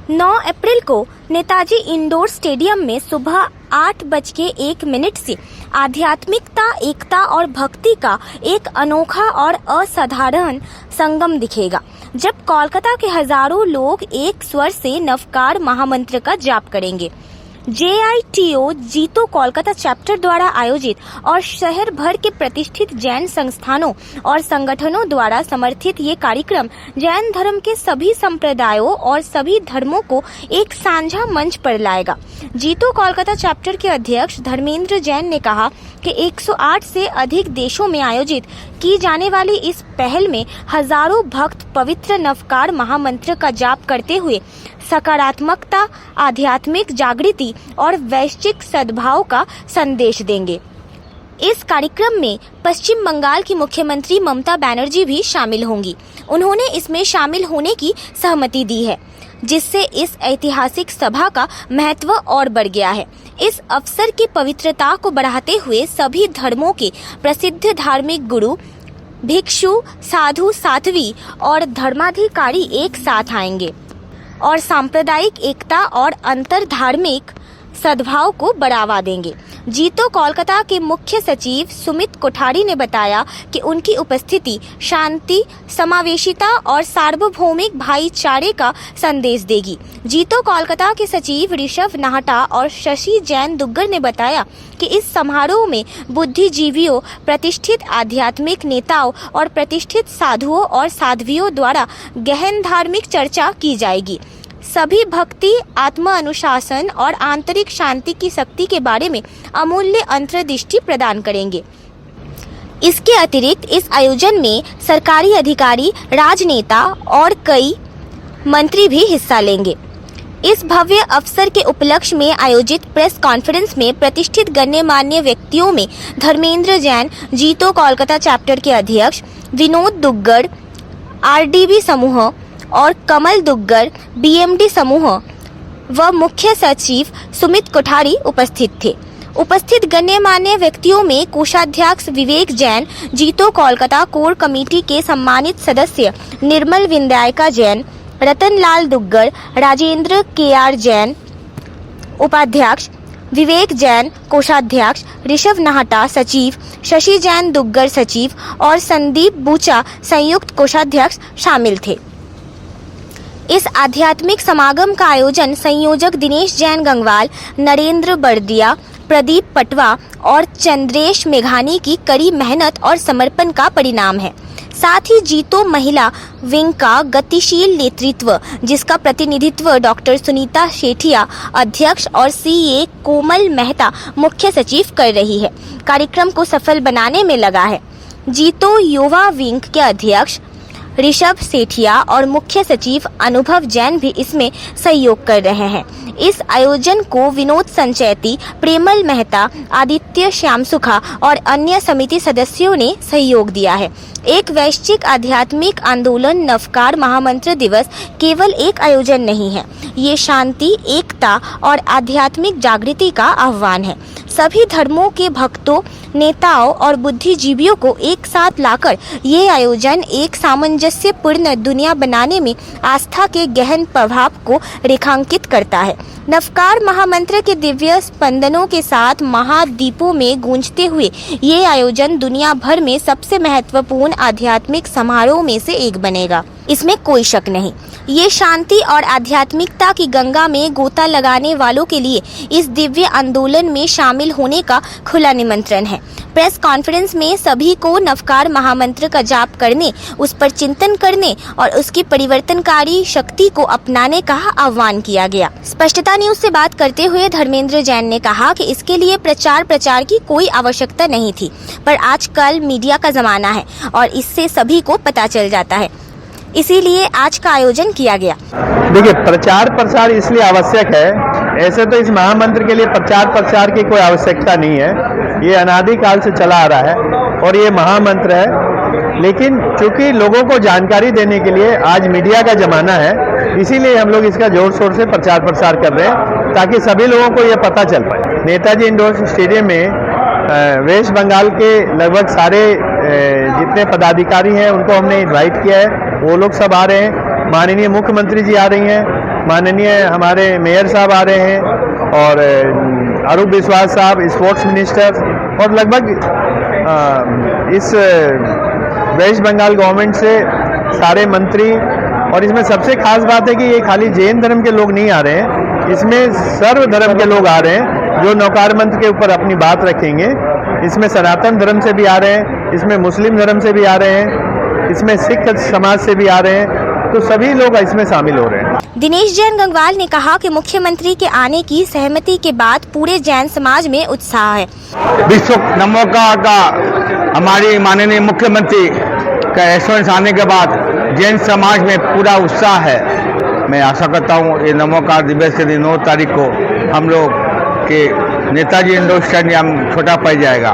9 अप्रैल को Netaji indoor stadium में सुबह 8:01 से आध्यात्मिकता, एकता और भक्ति का एक अनोखा और असाधारण संगम दिखेगा, जब कोलकाता के हजारों लोग एक स्वर से नवकार महामंत्र का जाप करेंगे। JITO जीतो कोलकाता चैप्टर द्वारा आयोजित और शहर भर के प्रतिष्ठित जैन संस्थानों और संगठनों द्वारा समर्थित ये कार्यक्रम जैन धर्म के सभी संप्रदायों और सभी धर्मों को एक साझा मंच पर लाएगा। जीतो कोलकाता चैप्टर के अध्यक्ष धर्मेंद्र जैन ने कहा कि 108 से अधिक देशों में आयोजित की जाने वाली इस पहल में हजारों भक्त पवित्र नवकार महामंत्र का जाप करते हुए सकारात्मकता, आध्यात्मिक जागृति और वैश्विक सद्भाव का संदेश देंगे। इस कार्यक्रम में पश्चिम बंगाल की मुख्यमंत्री ममता बनर्जी भी शामिल होंगी। उन्होंने इसमें शामिल होने की सहमति दी है, जिससे इस ऐतिहासिक सभा का महत्व और बढ़ गया है। इस अवसर की पवित्रता को बढ़ाते हुए सभी धर्मों के प्रसिद्ध धार्मिक गुरु, भिक्षु, साधु, साध्वी और धर्माधिकारी एक साथ आएंगे और सांप्रदायिक एकता और अंतर धार्मिक सद्भाव को बढ़ावा देंगे। जीतो कोलकाता के मुख्य सचिव सुमित कोठारी ने बताया कि उनकी उपस्थिति शांति, समावेशिता और सार्वभौमिक भाईचारे का संदेश देगी। जीतो कोलकाता के सचिव ऋषभ नाहटा और शशि जैन दुग्गर ने बताया कि इस समारोह में बुद्धिजीवियों, प्रतिष्ठित आध्यात्मिक नेताओं और प्रतिष्ठित साधुओं और साध्वियों द्वारा गहन धार्मिक चर्चा की जाएगी। सभी भक्ति, आत्म अनुशासन और आंतरिक शांति की शक्ति के बारे में अमूल्य अंतर्दृष्टि प्रदान करेंगे। इसके अतिरिक्त इस आयोजन में सरकारी अधिकारी, राजनेता और कई मंत्री भी हिस्सा लेंगे। इस भव्य अवसर के उपलक्ष्य में आयोजित प्रेस कॉन्फ्रेंस में प्रतिष्ठित गण्यमान्य व्यक्तियों में धर्मेंद्र जैन, जीतो कोलकाता चैप्टर के अध्यक्ष विनोद दुग्गड़, RDB समूह और कमल दुग्गर, BMD समूह व मुख्य सचिव सुमित कोठारी उपस्थित थे। उपस्थित गण्यमान्य व्यक्तियों में कोषाध्यक्ष विवेक जैन, जीतो कोलकाता कोर कमेटी के सम्मानित सदस्य निर्मल विंध्यायका जैन, रतनलाल दुग्गर, राजेंद्र KR जैन उपाध्यक्ष, विवेक जैन कोषाध्यक्ष, ऋषभ नाहटा सचिव, शशि जैन दुग्गर सचिव और संदीप बूचा संयुक्त कोषाध्यक्ष शामिल थे। इस आध्यात्मिक समागम का आयोजन संयोजक दिनेश जैन गंगवाल, नरेंद्र बर्दिया, प्रदीप पटवा और चंद्रेश मेघानी की कड़ी मेहनत और समर्पण का परिणाम है। साथ ही जीतो महिला विंग का गतिशील नेतृत्व, जिसका प्रतिनिधित्व डॉक्टर सुनीता शेठिया अध्यक्ष और CA कोमल मेहता मुख्य सचिव कर रही है, कार्यक्रम को सफल बनाने में लगा है। जीतो युवा विंग के अध्यक्ष ऋषभ सेठिया और मुख्य सचिव अनुभव जैन भी इसमें सहयोग कर रहे हैं। इस आयोजन को विनोद संचेती, प्रेमल मेहता, आदित्य श्यामसुखा और अन्य समिति सदस्यों ने सहयोग दिया है। एक वैश्विक आध्यात्मिक आंदोलन नवकार महामंत्र दिवस केवल एक आयोजन नहीं है, ये शांति, एकता और आध्यात्मिक जागृति का आह्वान है। सभी धर्मों के भक्तों, नेताओं और बुद्धिजीवियों को एक साथ लाकर ये आयोजन एक सामंजस्यपूर्ण दुनिया बनाने में आस्था के गहन प्रभाव को रेखांकित करता है। नवकार महामंत्र के दिव्य स्पंदनों के साथ महाद्वीपों में गूंजते हुए ये आयोजन दुनिया भर में सबसे महत्वपूर्ण आध्यात्मिक समारोह में से एक बनेगा, इसमें कोई शक नहीं। ये शांति और आध्यात्मिकता की गंगा में गोता लगाने वालों के लिए इस दिव्य आंदोलन में शामिल होने का खुला निमंत्रण है। प्रेस कॉन्फ्रेंस में सभी को नवकार महामंत्र का जाप करने, उस पर चिंतन करने और उसकी परिवर्तनकारी शक्ति को अपनाने का आह्वान किया गया। स्पष्टता न्यूज से बात करते हुए धर्मेंद्र जैन ने कहा कि इसके लिए प्रचार की कोई आवश्यकता नहीं थी, पर आजकल मीडिया का जमाना है और इससे सभी को पता चल जाता है, इसीलिए आज का आयोजन किया गया। देखिए, प्रचार प्रसार इसलिए आवश्यक है, ऐसे तो इस महामंत्र के लिए प्रचार की कोई आवश्यकता नहीं है, ये अनादिकाल से चला आ रहा है और ये महामंत्र है। लेकिन चूंकि लोगों को जानकारी देने के लिए आज मीडिया का जमाना है, इसीलिए हम लोग इसका जोर शोर से प्रचार प्रसार कर रहे हैं ताकि सभी लोगों को ये पता चल पाए। नेताजी इंडोर स्टेडियम में वेस्ट बंगाल के लगभग सारे जितने पदाधिकारी हैं उनको हमने इनवाइट किया है, वो लोग सब आ रहे हैं। माननीय मुख्यमंत्री जी आ रही हैं, माननीय हमारे मेयर साहब आ रहे हैं और अरूप विश्वास साहब स्पोर्ट्स मिनिस्टर और लगभग इस वेस्ट बंगाल गवर्नमेंट से सारे मंत्री। और इसमें सबसे खास बात है कि ये खाली जैन धर्म के लोग नहीं आ रहे हैं, इसमें सर्व धर्म के लोग आ रहे हैं जो नौकार मंत्र के ऊपर अपनी बात रखेंगे। इसमें सनातन धर्म से भी आ रहे हैं, इसमें मुस्लिम धर्म से भी आ रहे हैं, इसमें सिख समाज से भी आ रहे हैं, तो सभी लोग इसमें शामिल हो रहे हैं। दिनेश जैन गंगवाल ने कहा कि मुख्यमंत्री के आने की सहमति के बाद पूरे जैन समाज में उत्साह है। विश्व नमोकार का हमारी माननीय मुख्यमंत्री का एश्योरेंस आने के बाद जैन समाज में पूरा उत्साह है। मैं आशा करता हूँ ये नमोकार दिवस के दिन 9 तारीख को हम लोग के नेताजी इंडोर स्टेडियम छोटा पड़ जाएगा।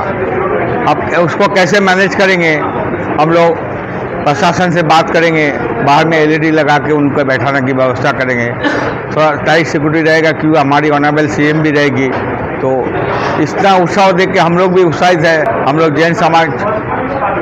अब उसको कैसे मैनेज करेंगे, हम लोग प्रशासन से बात करेंगे, बाहर में LED लगा के उनको बैठाने की व्यवस्था करेंगे। थोड़ा टाइट सिक्योरिटी रहेगा क्योंकि हमारी ऑनरेबल CM भी रहेगी। तो इतना उत्साह देख के हम लोग भी उत्साहित है। हम लोग जैन समाज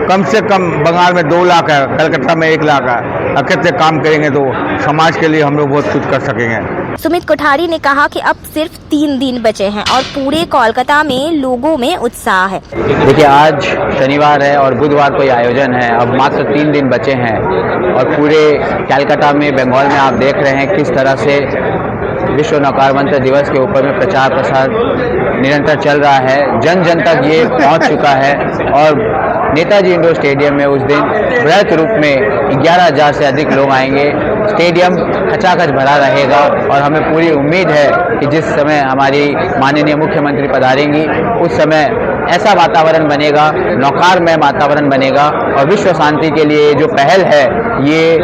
कम से कम बंगाल में 2 लाख है, कलकत्ता में 1 लाख है। अकेले काम करेंगे तो समाज के लिए हम लोग बहुत कुछ कर सकेंगे। सुमित कोठारी ने कहा कि अब सिर्फ 3 दिन बचे हैं और पूरे कोलकाता में लोगों में उत्साह है। देखिए, आज शनिवार है और बुधवार को ये आयोजन है। अब मात्र 3 दिन बचे हैं और पूरे कलकत्ता में, बंगाल में आप देख रहे हैं किस तरह से विश्व नौकार मंत्र दिवस के ऊपर में प्रचार प्रसार निरंतर चल रहा है। जन जन तक ये पहुंच चुका है और नेताजी इंडोर स्टेडियम में उस दिन बृहत रूप में 11,000 से अधिक लोग आएंगे। स्टेडियम खचाखच भरा रहेगा और हमें पूरी उम्मीद है कि जिस समय हमारी माननीय मुख्यमंत्री पधारेंगी उस समय ऐसा वातावरण बनेगा, नौकारमय वातावरण बनेगा। और विश्व शांति के लिए जो पहल है ये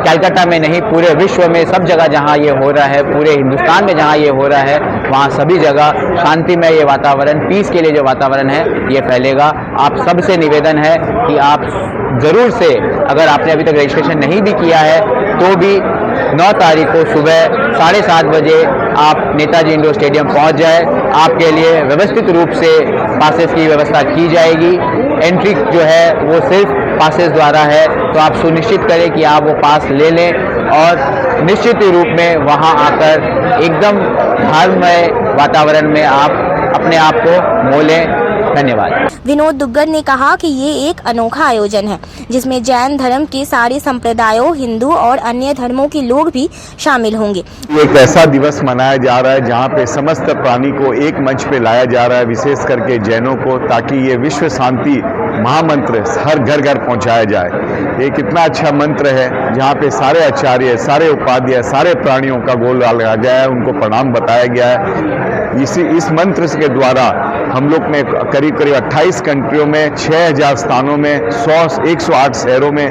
कलकत्ता में नहीं, पूरे विश्व में सब जगह जहां ये हो रहा है, पूरे हिंदुस्तान में जहां ये हो रहा है, वहां सभी जगह शांतिमय ये वातावरण, पीस के लिए जो वातावरण है ये फैलेगा। आप सबसे निवेदन है कि आप ज़रूर से, अगर आपने अभी तक रजिस्ट्रेशन नहीं भी किया है तो भी 9 तारीख को सुबह 7:30 बजे आप नेताजी इंडोर स्टेडियम पहुंच जाए। आपके लिए व्यवस्थित रूप से पासेस की व्यवस्था की जाएगी। एंट्री जो है वो सिर्फ पासेस द्वारा है, तो आप सुनिश्चित करें कि आप वो पास ले लें और निश्चित रूप में वहां आकर एकदम धर्ममय वातावरण में आप अपने आप को मोलें। धन्यवाद। विनोद दुग्गल ने कहा कि ये एक अनोखा आयोजन है जिसमें जैन धर्म के सारे संप्रदायों, हिंदू और अन्य धर्मों के लोग भी शामिल होंगे। एक ऐसा दिवस मनाया जा रहा है जहां पे समस्त प्राणी को एक मंच पे लाया जा रहा है, विशेष करके जैनों को, ताकि ये विश्व शांति महामंत्र हर घर घर पहुंचाया जाए। ये कितना अच्छा मंत्र है जहां पे सारे आचार्य, सारे उपाध्याय, सारे प्राणियों का गोल लगाया गया है, उनको प्रणाम बताया गया है। इस मंत्र के द्वारा हम लोग ने करीब 28 कंट्रियों में 6,000 स्थानों में 108 शहरों में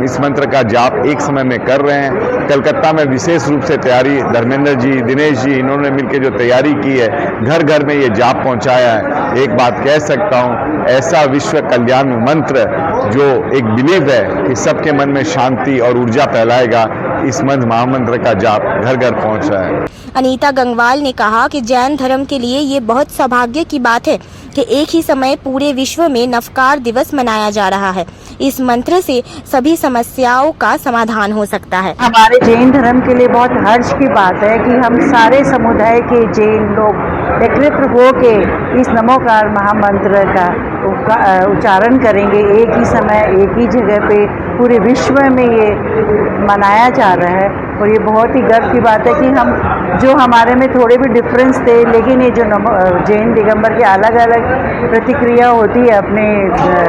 इस मंत्र का जाप एक समय में कर रहे हैं। कलकत्ता में विशेष रूप से तैयारी धर्मेंद्र जी, दिनेश जी, इन्होंने मिलकर जो तैयारी की है, घर घर में ये जाप पहुंचाया है। एक बात कह सकता हूं, ऐसा विश्व कल्याण मंत्र जो एक बिलीव है कि सबके मन में शांति और ऊर्जा फैलाएगा, इस मंत्र महामंत्र का जाप घर घर पहुंच रहा है। अनीता गंगवाल ने कहा कि जैन धर्म के लिए ये बहुत सौभाग्य की बात है कि एक ही समय पूरे विश्व में नवकार दिवस मनाया जा रहा है। इस मंत्र से सभी समस्याओं का समाधान हो सकता है। हमारे जैन धर्म के लिए बहुत हर्ष की बात है कि हम सारे समुदाय के जैन लोग एकत्रित होके इस नमोकार महामंत्र का उच्चारण करेंगे। एक ही समय, एक ही जगह पे पूरे विश्व में ये मनाया जा रहा है और ये बहुत ही गर्व की बात है कि हम जो हमारे में थोड़े भी डिफरेंस थे, लेकिन ये जो जैन दिगंबर की अलग अलग प्रतिक्रिया होती है अपने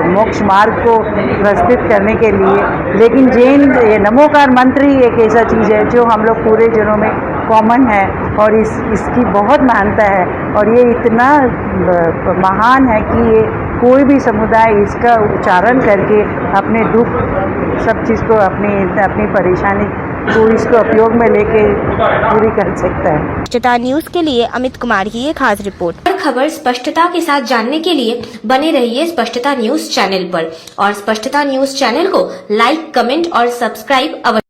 मोक्ष मार्ग को प्रस्तुत करने के लिए, लेकिन जैन ये नमोकार मंत्र ही एक ऐसा चीज़ है जो हम लोग पूरे जनों में कॉमन है और इसकी बहुत महानता है और ये इतना महान है कि ये कोई भी समुदाय इसका उच्चारण करके अपने दुख सब चीज़ को अपनी परेशानी को इसको उपयोग में लेके पूरी कर सकता है। स्पष्टता न्यूज़ के लिए अमित कुमार की एक खास रिपोर्ट। हर खबर स्पष्टता के साथ जानने के लिए बने रहिए स्पष्टता न्यूज़ चैनल पर और स्पष्टता न्यूज़ चैनल को लाइक, कमेंट और सब्सक्राइब अवश्य